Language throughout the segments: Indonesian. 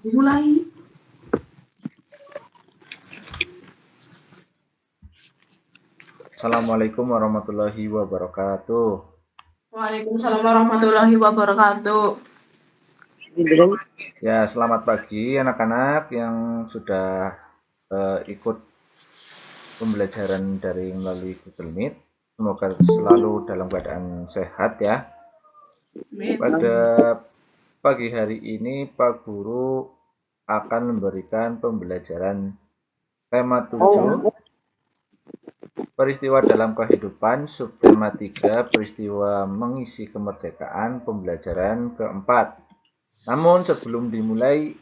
Mulai. Assalamualaikum warahmatullahi wabarakatuh. Waalaikumsalam warahmatullahi wabarakatuh. Ya, selamat pagi anak-anak yang sudah ikut pembelajaran daring melalui Google Meet. Semoga selalu dalam keadaan sehat ya. Pada pagi hari ini Pak Guru akan memberikan pembelajaran tema 7 peristiwa dalam kehidupan, subtema 3 peristiwa mengisi kemerdekaan, pembelajaran keempat. Namun sebelum dimulai,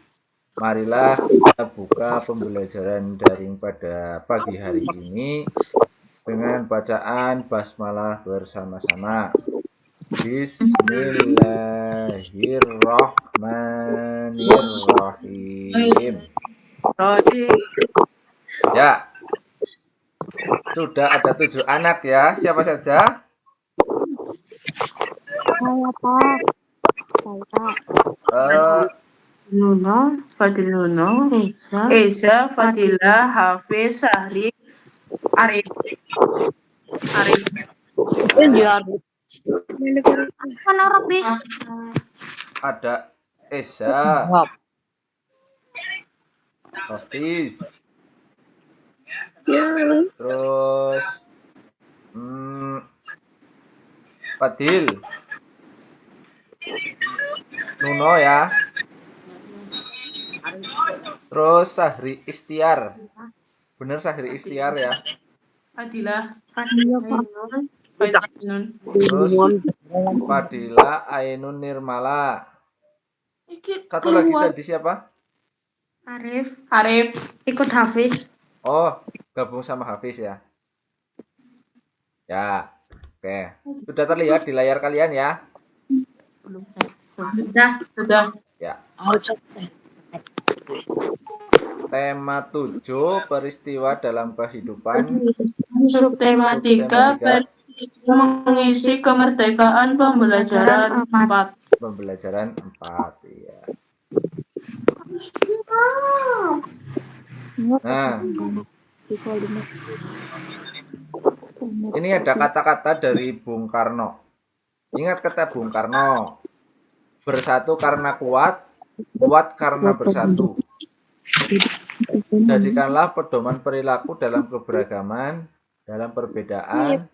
marilah kita buka pembelajaran daring pada pagi hari ini dengan bacaan basmalah bersama-sama. Bismillahirrahmanirrahim. Ya, sudah ada 7 anak ya. Siapa saja? Saya Pak. Nuno, Fadil Nuno, Esa, Fadila, Hafiz, Sahri, Arif. Kan orang bis. Ada Esa, Hafiz, terus Fadil, Nuno ya, terus Sahri Istiar, bener Sahri Istiar ya, Fadila, terus Fadila Ainun Nirmala, satu lagi tadi siapa? Arif. Ikut Hafiz. Oh, gabung sama Hafiz ya. Ya, oke. Sudah terlihat di layar kalian ya? Sudah. Ya. Tema 7 peristiwa dalam kehidupan. Subtema 3 peristiwa mengisi kemerdekaan, pembelajaran 4. Pembelajaran 4 ya. Nah, ini ada kata-kata dari Bung Karno. Ingat kata Bung Karno, bersatu karena kuat, kuat karena bersatu. Jadikanlah pedoman perilaku dalam keberagaman, dalam perbedaan,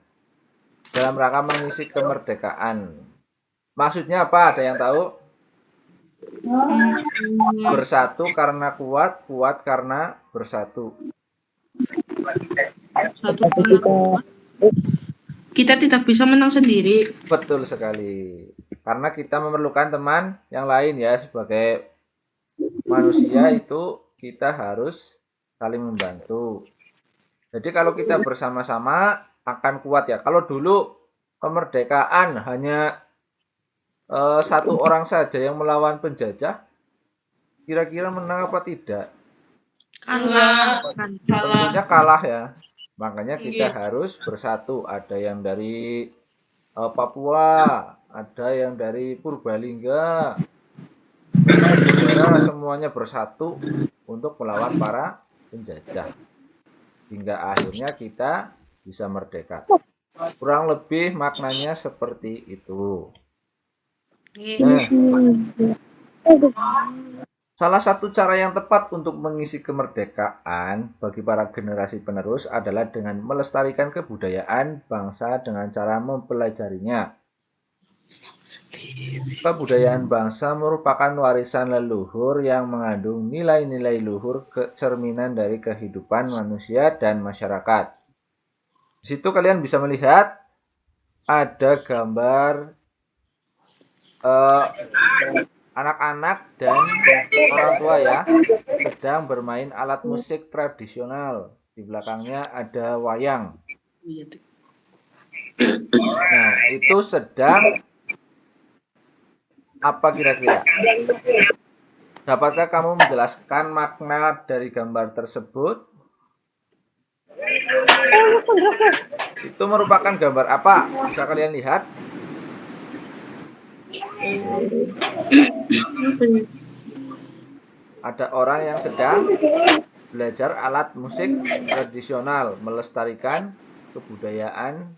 dalam rangka mengisi kemerdekaan. Maksudnya apa? Ada yang tahu? Bersatu karena kuat, kuat karena bersatu. Kita tidak bisa menang sendiri. Betul sekali. Karena kita memerlukan teman yang lain ya. Sebagai manusia itu kita harus saling membantu. Jadi kalau kita bersama-sama akan kuat ya. Kalau dulu kemerdekaan hanya satu orang saja yang melawan penjajah, kira-kira menang apa tidak? Tentunya kalah ya. Makanya kita harus bersatu. Ada yang dari Papua, ada yang dari Purbalingga, semuanya bersatu untuk melawan para penjajah. Hingga akhirnya kita bisa merdeka. Kurang lebih maknanya seperti itu. Salah satu cara yang tepat untuk mengisi kemerdekaan bagi para generasi penerus adalah dengan melestarikan kebudayaan bangsa dengan cara mempelajarinya. Kebudayaan bangsa merupakan warisan leluhur yang mengandung nilai-nilai luhur cerminan dari kehidupan manusia dan masyarakat. Di situ kalian bisa melihat ada gambar anak-anak dan orang tua ya sedang bermain alat musik tradisional. Di belakangnya ada wayang. Nah, itu sedang apa kira-kira? Dapatkah kamu menjelaskan makna dari gambar tersebut? Itu merupakan gambar apa? Bisa kalian lihat? ada orang yang sedang belajar alat musik tradisional, melestarikan kebudayaan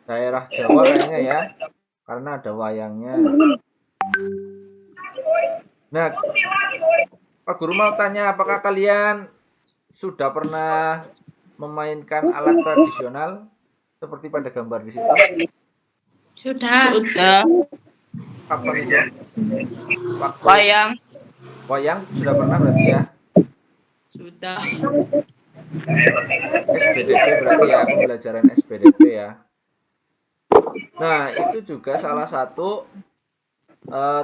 daerah Jawa kayaknya ya, karena ada wayangnya. Nah, Pak Guru mau tanya, apakah kalian sudah pernah memainkan alat tradisional seperti pada gambar di situ? Sudah. Kapan itu? Wayang sudah pernah berarti ya? Sudah. SBDP berarti ya, pembelajaran SBDP ya. Nah, itu juga salah satu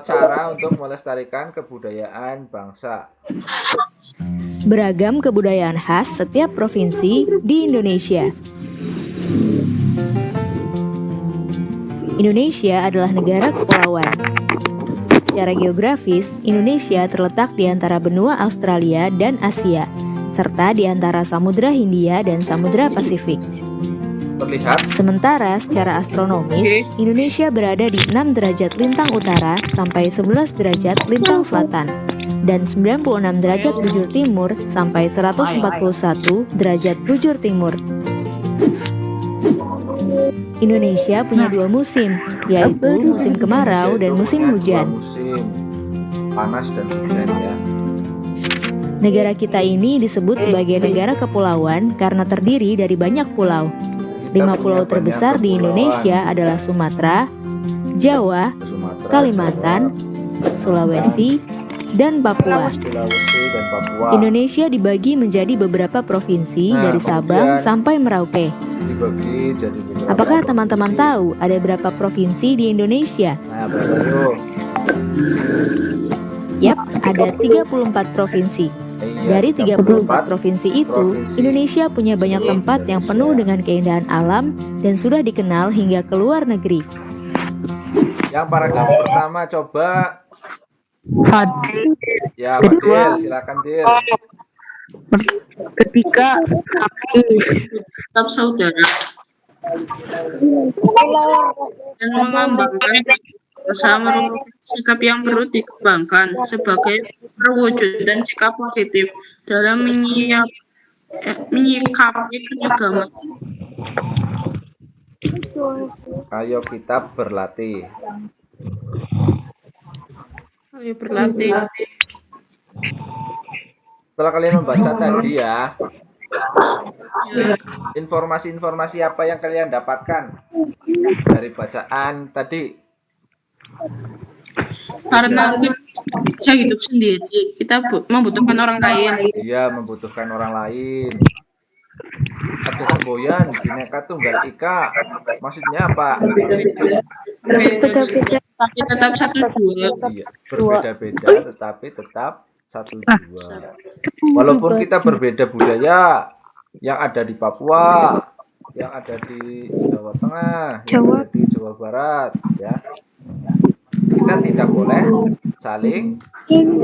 cara untuk melestarikan kebudayaan bangsa. Beragam kebudayaan khas setiap provinsi di Indonesia. Indonesia adalah negara kepulauan. Secara geografis, Indonesia terletak di antara benua Australia dan Asia, serta di antara Samudra Hindia dan Samudra Pasifik. Terlihat. Sementara secara astronomis, Indonesia berada di 6 derajat lintang utara sampai 11 derajat lintang selatan, dan 96 derajat bujur timur sampai 141 derajat bujur timur. Indonesia punya 2 musim, yaitu musim kemarau dan musim hujan. Musim panas dan hujan ya. Negara kita ini disebut sebagai negara kepulauan karena terdiri dari banyak pulau. 5 pulau terbesar di Indonesia adalah Sumatera, Jawa, Kalimantan, Sulawesi, dan Papua. Indonesia dibagi menjadi beberapa provinsi dari Sabang sampai Merauke. Apakah teman-teman tahu ada berapa provinsi di Indonesia? Yap, ada 34 provinsi. Dari 34 provinsi itu, Indonesia punya banyak tempat yang penuh dengan keindahan alam dan sudah dikenal hingga ke luar negeri. Yang paragraf pertama coba ya, Pak Dil, silakan Dil. Ketika kami Tetap saudara dan mengembangkan merupakan sikap yang perlu dikembangkan sebagai perwujudan sikap positif dalam menyikapi keragaman. Ayo kita berlatih. Ayo berlatih. Setelah kalian membaca tadi ya, informasi-informasi apa yang kalian dapatkan dari bacaan tadi? Karena kita bisa hidup sendiri, kita membutuhkan orang lain. Iya, membutuhkan orang lain. Ada semboyan, Bhinneka Tunggal Ika. Maksudnya apa? Beda-beda, tapi tetap satu jua. Iya, berbeda-beda tetapi tetap satu jua. Walaupun kita berbeda budaya, yang ada di Papua, yang ada di Jawa Tengah, yang ada di Jawa Barat, ya. Kita tidak boleh saling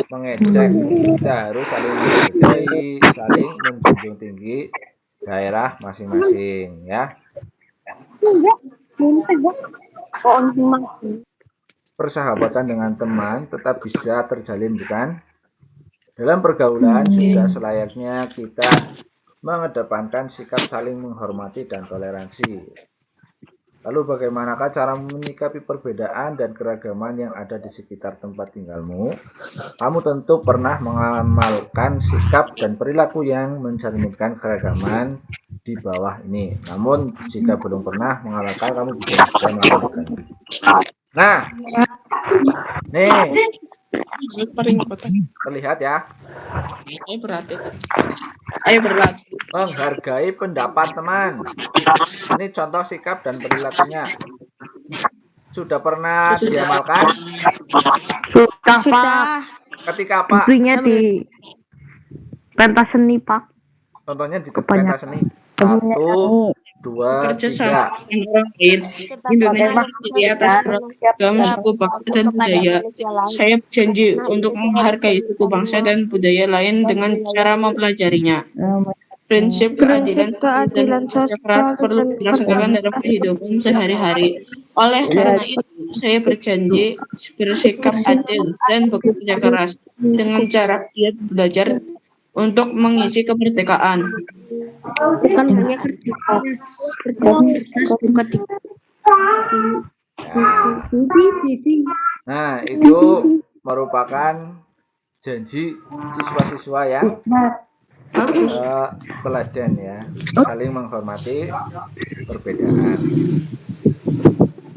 mengejek, kita harus saling menghargai, saling menjunjung tinggi daerah masing-masing, ya. Persahabatan dengan teman tetap bisa terjalin, bukan? Dalam pergaulan sudah selayaknya kita mengedepankan sikap saling menghormati dan toleransi. Lalu bagaimanakah cara menyikapi perbedaan dan keragaman yang ada di sekitar tempat tinggalmu? Kamu tentu pernah mengamalkan sikap dan perilaku yang mencerminkan keragaman di bawah ini. Namun jika belum pernah mengamalkan, kamu bisa melakukan. Nah, nih terlihat ya. Ayo berlatih. Menghargai pendapat teman. Ini contoh sikap dan perilakunya. Sudah pernah diamalkan? Sudah. Ketika apa? Tentunya di pentas seni, Pak. Contohnya di pentas seni. 1, 2, 3. Dengan orang lain. Indonesia terdiri atas beragam suku bangsa dan budaya. Saya berjanji untuk menghargai suku bangsa dan budaya lain dengan cara mempelajarinya. Prinsip keadilan dan kerja keras perlu dirasakan dalam kehidupan sehari-hari. Oleh karena itu, saya berjanji bersikap adil dan bekerja keras dengan cara giat belajar untuk mengisi kemerdekaan. Bukan hanya kerja keras, juga Nah, itu merupakan janji siswa-siswa yang teladan ya, saling menghormati perbedaan.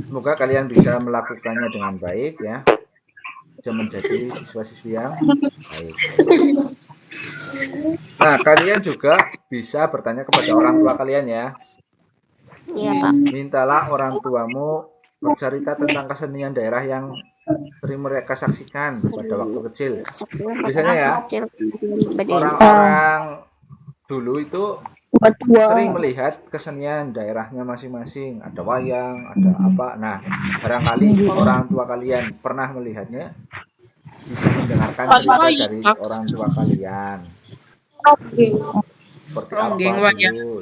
Semoga kalian bisa melakukannya dengan baik ya, bisa menjadi siswa-siswi yang baik. Nah, kalian juga bisa bertanya kepada orang tua kalian ya. Iya, Pak. Mintalah orang tuamu bercerita tentang kesenian daerah yang sering mereka saksikan pada waktu kecil. Biasanya ya, orang-orang dulu itu sering melihat kesenian daerahnya masing-masing. Ada wayang, ada apa. Nah, barangkali orang tua kalian pernah melihatnya, bisa mendengarkan cerita dari orang tua kalian. Seperti apa dulu.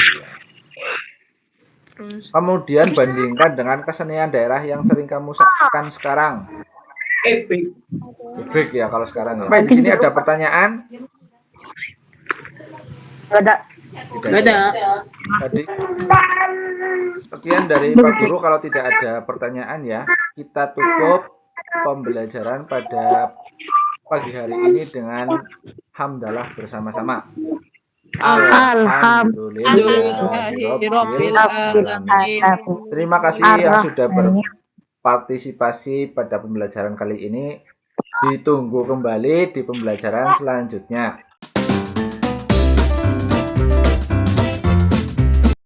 Kemudian bandingkan dengan kesenian daerah yang sering kamu saksikan sekarang. Ebek ya kalau sekarang ya. Di sini ada pertanyaan? Tidak ada. Tadi sekian dari Pak Guru. Kalau tidak ada pertanyaan ya, kita tutup pembelajaran pada pagi hari ini dengan hamdalah bersama-sama. Alhamdulillahirabbil alamin. Terima kasih yang sudah berpartisipasi pada pembelajaran kali ini. Ditunggu kembali di pembelajaran selanjutnya.